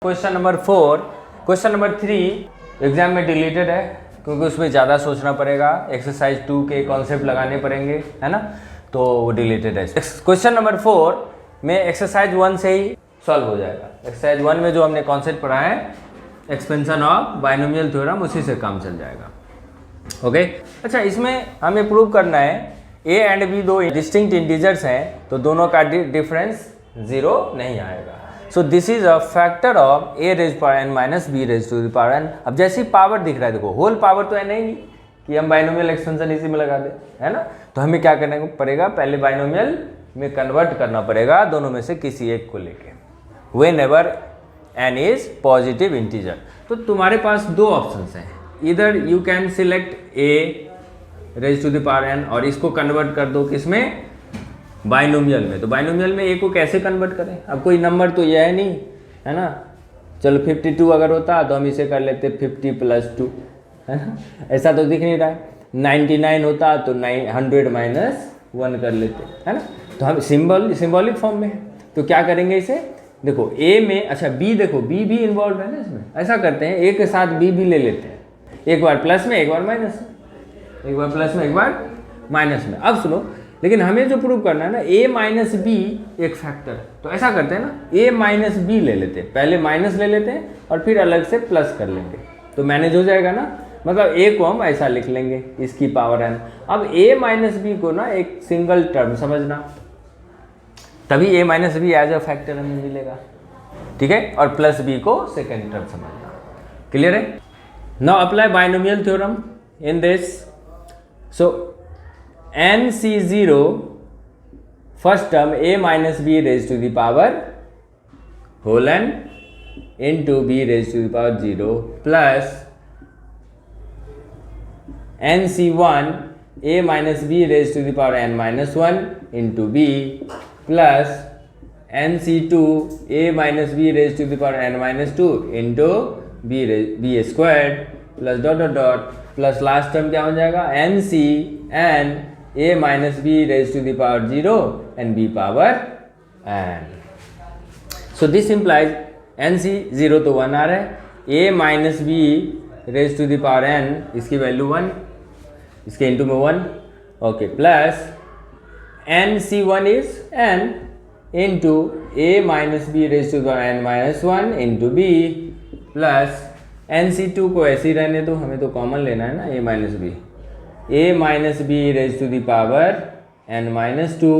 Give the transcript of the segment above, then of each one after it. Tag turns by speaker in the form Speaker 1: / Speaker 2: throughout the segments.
Speaker 1: Question number 4, question number 3 exam में deleted है क्योंकि उसमें ज़्यादा सोचना पड़ेगा, एक्सरसाइज 2 के कॉन्सेप्ट लगाने पड़ेंगे, है ना, तो वो डिलीटेड है। क्वेश्चन नंबर 4 में एक्सरसाइज 1 से ही सॉल्व हो जाएगा। एक्सरसाइज 1 में जो हमने कॉन्सेप्ट पढ़ा है एक्सपेंशन ऑफ बाइनोमियल थ्योरम, उसी से काम चल जाएगा। ओके, अच्छा इसमें हमें प्रूव करना है ए एंड बी दो डिस्टिंक्ट इंटीजर्स हैं तो दोनों का डिफरेंस 0 नहीं आएगा। So this is a factor of a raise power n minus b raise to the power n. अब जैसी पावर दिख रहा है, देखो होल पावर तो है नहीं कि हम बाइनोमियल एक्सपेंशन इसी में लगा दें, है ना, तो हमें क्या करना पड़ेगा, पहले बाइनोमियल में कन्वर्ट करना पड़ेगा दोनों में से किसी एक को लेके, whenever n is positive integer. तो तुम्हारे पास दो ऑप्शंस हैं, इधर you can select a raise to the power n और इसको कन्वर्ट कर दो किसमें, बाइनोमियल में। तो बाइनोमियल में ए को कैसे कन्वर्ट करें, अब कोई नंबर तो यह है नहीं, है ना, चलो 52 अगर होता तो हम इसे कर लेते 50 + 2, है ना, ऐसा तो दिख नहीं रहा है। 99 होता तो 100 - 1 कर लेते, है ना, तो हम सिंबॉलिक फॉर्म में है। तो क्या करेंगे इसे, देखो ए में, अच्छा बी, देखो बी भी इन्वॉल्व है ना इसमें। ऐसा करते हैं ए के साथ बी भी ले लेते हैं, एक बार प्लस में एक बार माइनस में, एक बार प्लस में एक बार माइनस में। अब सुनो, लेकिन हमें जो प्रूव करना है ना, a माइनस बी एक फैक्टर, तो ऐसा करते हैं ना, a माइनस बी ले लेते हैं, पहले माइनस ले लेते हैं और फिर अलग से प्लस कर लेंगे, तो मैनेज हो जाएगा ना। मतलब a को हम ऐसा लिख लेंगे, इसकी पावर n। अब a माइनस बी को ना एक सिंगल टर्म समझना, तभी a minus b as a factor हमें मिलेगा, ठीक है, और प्लस b को सेकेंड टर्म समझना। क्लियर है? Now apply binomial theorem in this. So NC0 first term a minus b raised to the power whole n into b raised to the power 0 plus NC1 a minus b raised to the power n minus 1 into b plus NC2 a minus b raised to the power n minus 2 into b squared plus dot dot dot plus last term क्या हो जाएगा, NC n a minus b raised to the power 0 and b power n. So this implies NC 0 तो 1 आ रहा है, a minus b raised to the power n इसकी value 1, इसके into में 1, okay, plus NC1 is n into a minus b raised to the power n minus 1 into b plus NC2 को ऐसे ही रहने दो, हमें तो कॉमन लेना है ना, a minus b, a minus b raised to the power n minus 2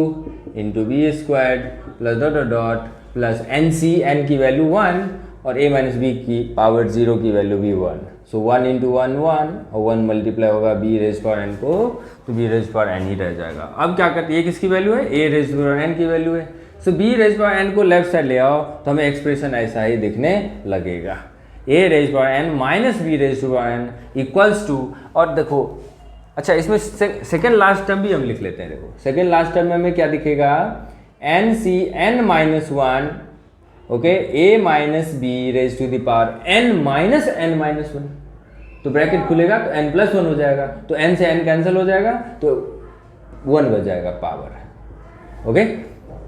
Speaker 1: into b squared plus dot dot dot plus nc, n की वैल्यू 1 और a minus b की पावर 0 की वैल्यू भी 1। सो 1 into 1 1 और 1 मल्टीप्लाई होगा b raised power n को, तो b raised power n ही रह जाएगा। अब क्या करते हैं, ये किसकी वैल्यू है, a raised power n की वैल्यू है। सो b raised power n को लेफ्ट साइड ले आओ तो हमें एक्सप्रेशन ऐसा ही दिखने लगेगा, a raised power n minus b raised power n equals to, और देखो अच्छा इसमें सेकेंड लास्ट टर्म भी हम लिख लेते हैं। देखो सेकेंड लास्ट टर्म में हमें क्या दिखेगा, n c n minus 1, okay, a minus b raise to the power n minus n minus 1, तो ब्रैकेट खुलेगा तो एन प्लस 1 हो जाएगा, तो एन से एन कैंसिल हो जाएगा तो 1 बच जाएगा पावर, ओके,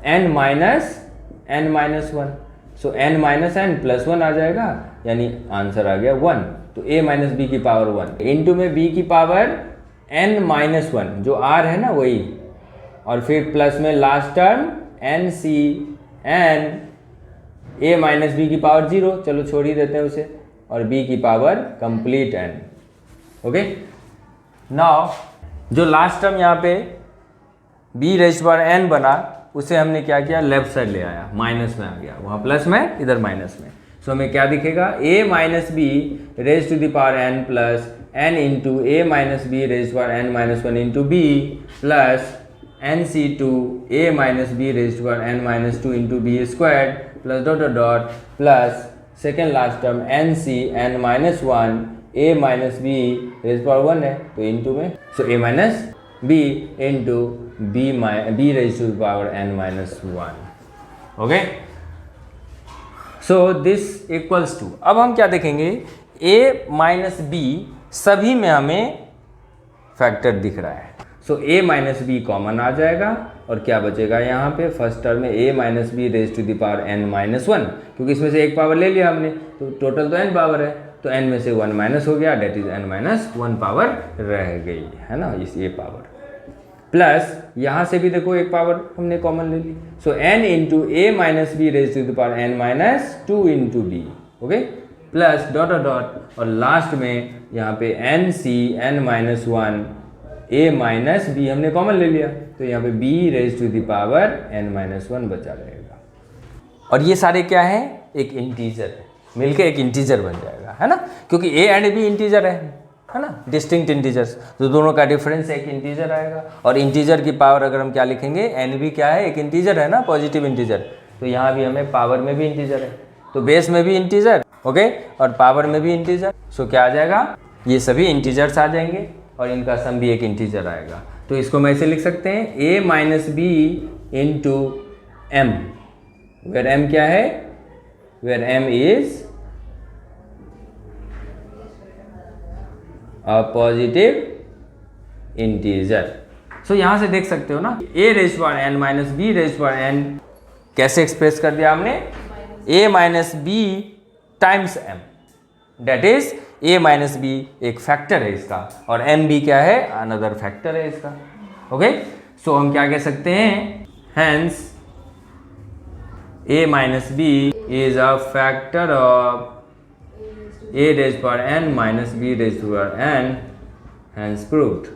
Speaker 1: एन माइनस 1, सो एन माइनस एन प्लस 1 आ जाएगा, यानी आंसर आ गया 1। तो ए माइनस बी की पावर 1 इंटू में बी की पावर n माइनस 1, जो r है ना वही, और फिर प्लस में last term n c n a minus b की पावर 0, चलो छोड़ ही देते हैं उसे, और b की power complete n। Okay, now जो लास्ट टर्म यहाँ पे b रेज़ पावर n बना, उसे हमने क्या किया, लेफ्ट साइड ले आया, माइनस में आ गया, वहाँ प्लस में इधर माइनस में। सो हमें क्या दिखेगा, a minus b raise to the power n plus n into a minus b raise power n minus 1 into b plus NC2 a minus b raise power n minus 2 into b squared plus dot dot dot plus second last term NC n minus 1 a minus b raise power 1 है तो into में, so a minus b into b raise to power n minus 1। Okay, so this equals to, अब हम क्या देखेंगे, a minus B सभी में हमें फैक्टर दिख रहा है, so a minus b common आ जाएगा और क्या बचेगा यहाँ पे फर्स्ट टर्म में a minus b raise to the power n minus one, क्योंकि इसमें से एक पावर ले लिया हमने तो टोटल तो n पावर है, तो n में से 1 माइनस हो गया, that is n minus 1 power रह गई है ना, इस ये पावर। प्लस यहाँ से भी देखो एक पावर हमने कॉमन ले ली, so n into a minus b raise to the power n minus 2 into b, okay, plus dot dot, और लास्ट में यहाँ पे n C n minus one a minus b हमने कॉमन ले लिया, तो यहाँ पे b raise to the power n minus one बचा रहेगा। और ये सारे क्या है, एक इंटीजर है, मिलके एक इंटीजर बन जाएगा, है ना, क्योंकि a एंड b इंटीजर है ना, डिस्टिंक्ट इंटीजर्स, तो दोनों का डिफरेंस एक इंटीजर आएगा। और इंटीजर की पावर अगर हम क्या लिखेंगे, एन भी क्या है, एक इंटीजर है ना, पॉजिटिव इंटीजर, तो यहाँ भी हमें पावर में भी इंटीजर है, तो बेस में भी इंटीजर, ओके, और पावर में भी इंटीजर, सो क्या आ जाएगा, ये सभी इंटीजर्स आ जाएंगे और इनका सम भी एक इंटीजर आएगा। तो इसको मैं ऐसे लिख सकते हैं, a minus b into m, where m क्या है, where m is a positive integer. So यहां से देख सकते हो ना, a raise power n minus b raise power n कैसे एक्सप्रेस कर दिया हमने, a minus b times m, that is a minus b एक फैक्टर है इसका, और m भी क्या है, अनदर फैक्टर है इसका, ओके। सो हम क्या कह सकते हैं, hence a minus b is a factor of a raised power n minus b raised to power n, hence proved।